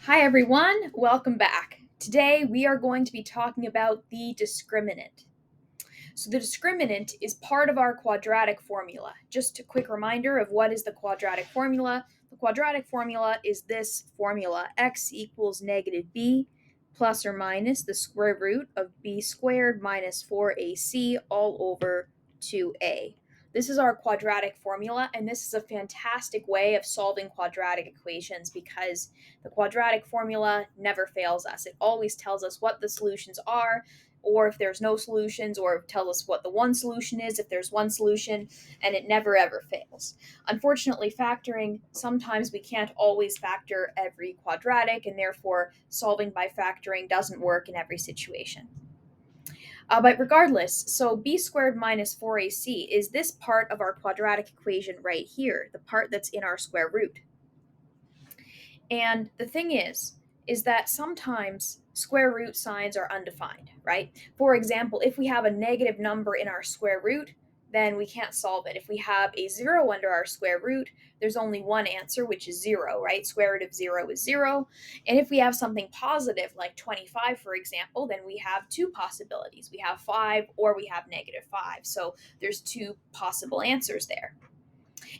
Hi everyone, welcome back. Today we are going to be talking about the discriminant. So the discriminant is part of our quadratic formula. Just a quick reminder of what is the quadratic formula. The quadratic formula is this formula: x equals negative b plus or minus the square root of b squared minus 4ac all over 2a. This is our quadratic formula, and this is a fantastic way of solving quadratic equations because the quadratic formula never fails us. It always tells us what the solutions are, or if there's no solutions, or tell us what the one solution is if there's one solution, and it never ever fails. Unfortunately, factoring, sometimes we can't always factor every quadratic, and therefore solving by factoring doesn't work in every situation. But regardless, so b squared minus 4ac is this part of our quadratic equation right here, the part that's in our square root. And the thing is that sometimes square root signs are undefined, right? For example, if we have a negative number in our square root, then we can't solve it. If we have a 0 under our square root, there's only one answer, which is 0, right? Square root of 0 is 0. And if we have something positive, like 25, for example, then we have two possibilities. We have 5 or we have negative 5. So there's two possible answers there.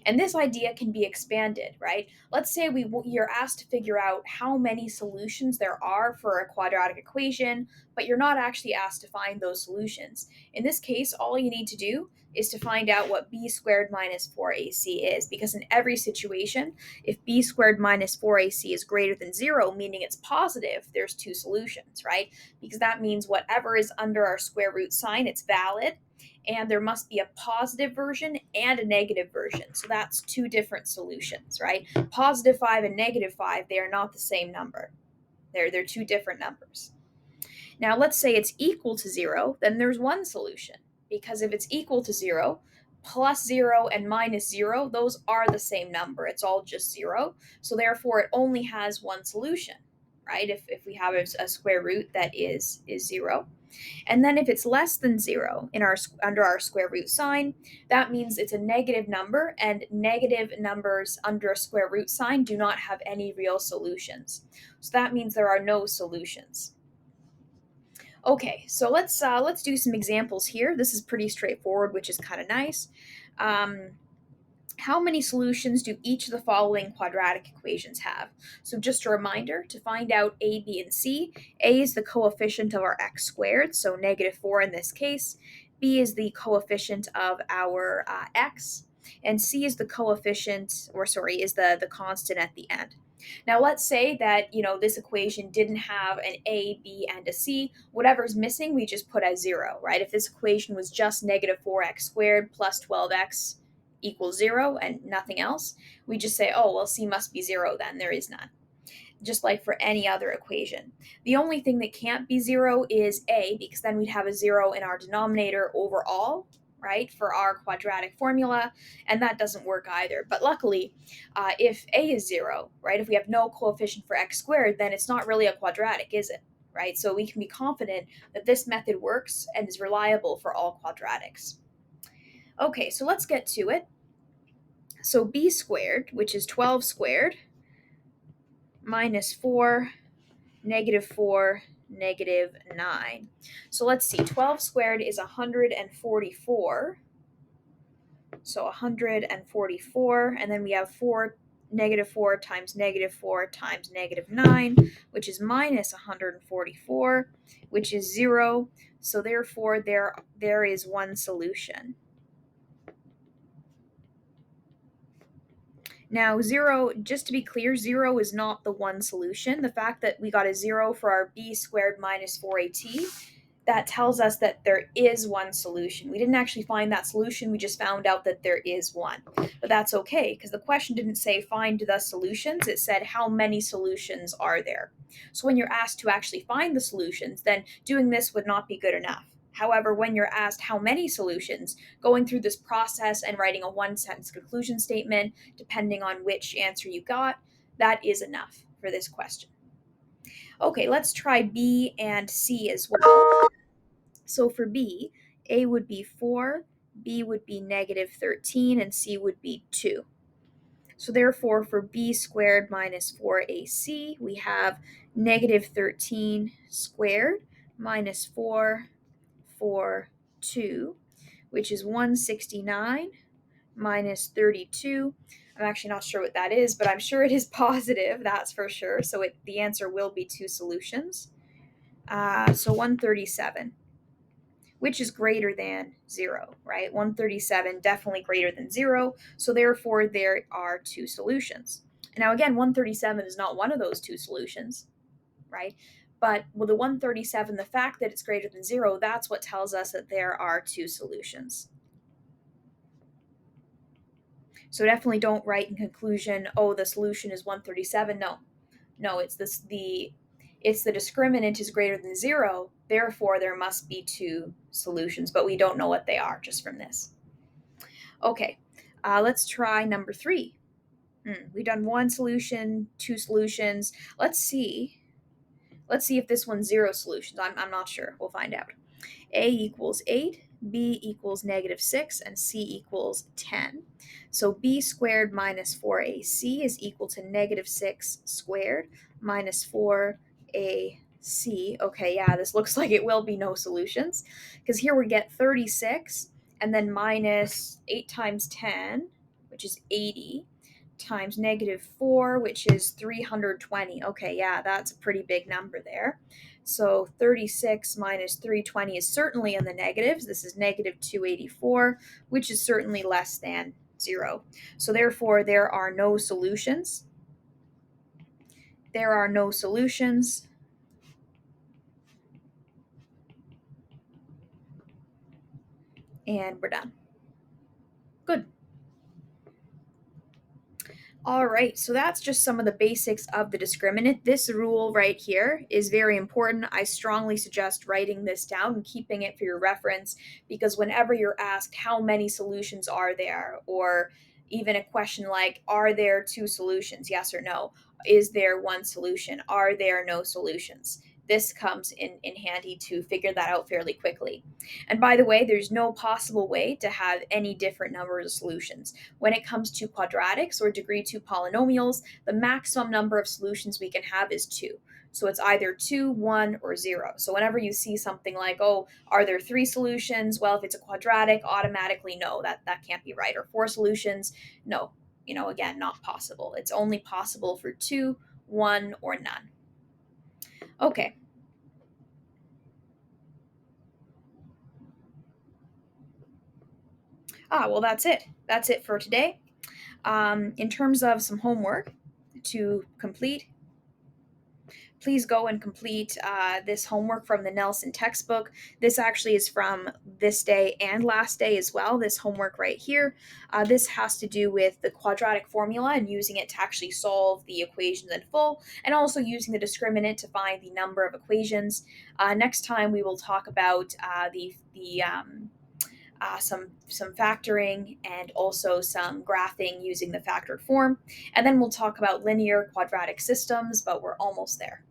And this idea can be expanded, right? Let's say you're asked to figure out how many solutions there are for a quadratic equation, but you're not actually asked to find those solutions. In this case, all you need to do is to find out what b squared minus 4ac is, because in every situation, if b squared minus 4ac is greater than 0, meaning it's positive, there's two solutions, right? Because that means whatever is under our square root sign, it's valid, and there must be a positive version and a negative version. So that's two different solutions, right? Positive 5 and negative 5, they are not the same number. They're two different numbers. Now, let's say it's equal to 0, then there's one solution. Because if it's equal to 0, plus 0 and minus 0, those are the same number. It's all just 0. So therefore, it only has one solution, right? If we have a square root that is 0. And then if it's less than 0 in our under our square root sign, that means it's a negative number, and negative numbers under a square root sign do not have any real solutions. So that means there are no solutions. Okay, so let's do some examples here. This is pretty straightforward, which is kind of nice. Um, how many solutions do each of the following quadratic equations have? So just a reminder, to find out a, b, and c, a is the coefficient of our x squared, so negative 4 in this case. B is the coefficient of our x, and c is the coefficient, or sorry, is the constant at the end. Now let's say that, this equation didn't have an a, b, and a c. Whatever's missing, we just put as 0, right? If this equation was just negative 4x squared plus 12x equals 0 and nothing else, we just say, oh, well, c must be 0 then. There is none. Just like for any other equation. The only thing that can't be 0 is a, because then we'd have a 0 in our denominator overall, right, for our quadratic formula, and that doesn't work either. But luckily, if a is 0, right, if we have no coefficient for x squared, then it's not really a quadratic, is it? Right? So we can be confident that this method works and is reliable for all quadratics. Okay, so let's get to it. So b squared, which is 12 squared, minus 4, negative 4, negative 9. So let's see, 12 squared is 144. So 144, and then we have negative 4 times negative 4 times negative 9, which is minus 144, which is 0. So therefore, there is one solution. Now, 0, just to be clear, 0 is not the one solution. The fact that we got a 0 for our b squared minus 4at, that tells us that there is one solution. We didn't actually find that solution, we just found out that there is one. But that's okay, because the question didn't say find the solutions, it said how many solutions are there. So when you're asked to actually find the solutions, then doing this would not be good enough. However, when you're asked how many solutions, going through this process and writing a one-sentence conclusion statement, depending on which answer you got, that is enough for this question. Okay, let's try B and C as well. So for B, A would be 4, B would be negative 13, and C would be 2. So therefore, for b squared minus 4ac, we have negative 13 squared minus 442, which is 169 minus 32. I'm actually not sure what that is, but I'm sure it is positive, that's for sure. So the answer will be two solutions. So 137, which is greater than 0, right? 137 definitely greater than 0, so therefore there are two solutions. Now again, 137 is not one of those two solutions, right? But with the 137, the fact that it's greater than 0, that's what tells us that there are two solutions. So definitely don't write in conclusion, oh, the solution is 137. No, it's the discriminant is greater than 0, therefore there must be two solutions, but we don't know what they are just from this. Okay, let's try number 3. We've done one solution, two solutions. Let's see if this one's 0 solutions. I'm not sure. We'll find out. A equals 8, B equals negative 6, and C equals 10. So B squared minus 4AC is equal to negative 6 squared minus 4AC. Okay, yeah, this looks like it will be no solutions, because here we get 36, and then minus 8 times 10, which is 80, times negative 4, which is 320. Okay, yeah, that's a pretty big number there. So 36 minus 320 is certainly in the negatives. This is negative 284, which is certainly less than 0. So therefore, there are no solutions. There are no solutions. And we're done. Good. All right, so that's just some of the basics of the discriminant. This rule right here is very important. I strongly suggest writing this down and keeping it for your reference, because whenever you're asked how many solutions are there, or even a question like, are there two solutions, yes or no? Is there one solution? Are there no solutions? This comes in handy to figure that out fairly quickly. And by the way, there's no possible way to have any different numbers of solutions. When it comes to quadratics or degree 2 polynomials, the maximum number of solutions we can have is 2. So it's either 2, 1, or 0. So whenever you see something like, oh, are there 3 solutions? Well, if it's a quadratic, automatically no, that can't be right. Or 4 solutions, no. Again, not possible. It's only possible for 2, 1, or none. Okay. Well, that's it. That's it for today. In terms of some homework to complete, please go and complete this homework from the Nelson textbook. This actually is from this day and last day as well, this homework right here. This has to do with the quadratic formula and using it to actually solve the equations in full, and also using the discriminant to find the number of equations. Next time we will talk about some factoring and also some graphing using the factored form. And then we'll talk about linear quadratic systems, but we're almost there.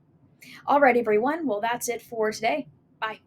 All right, everyone. Well, that's it for today. Bye.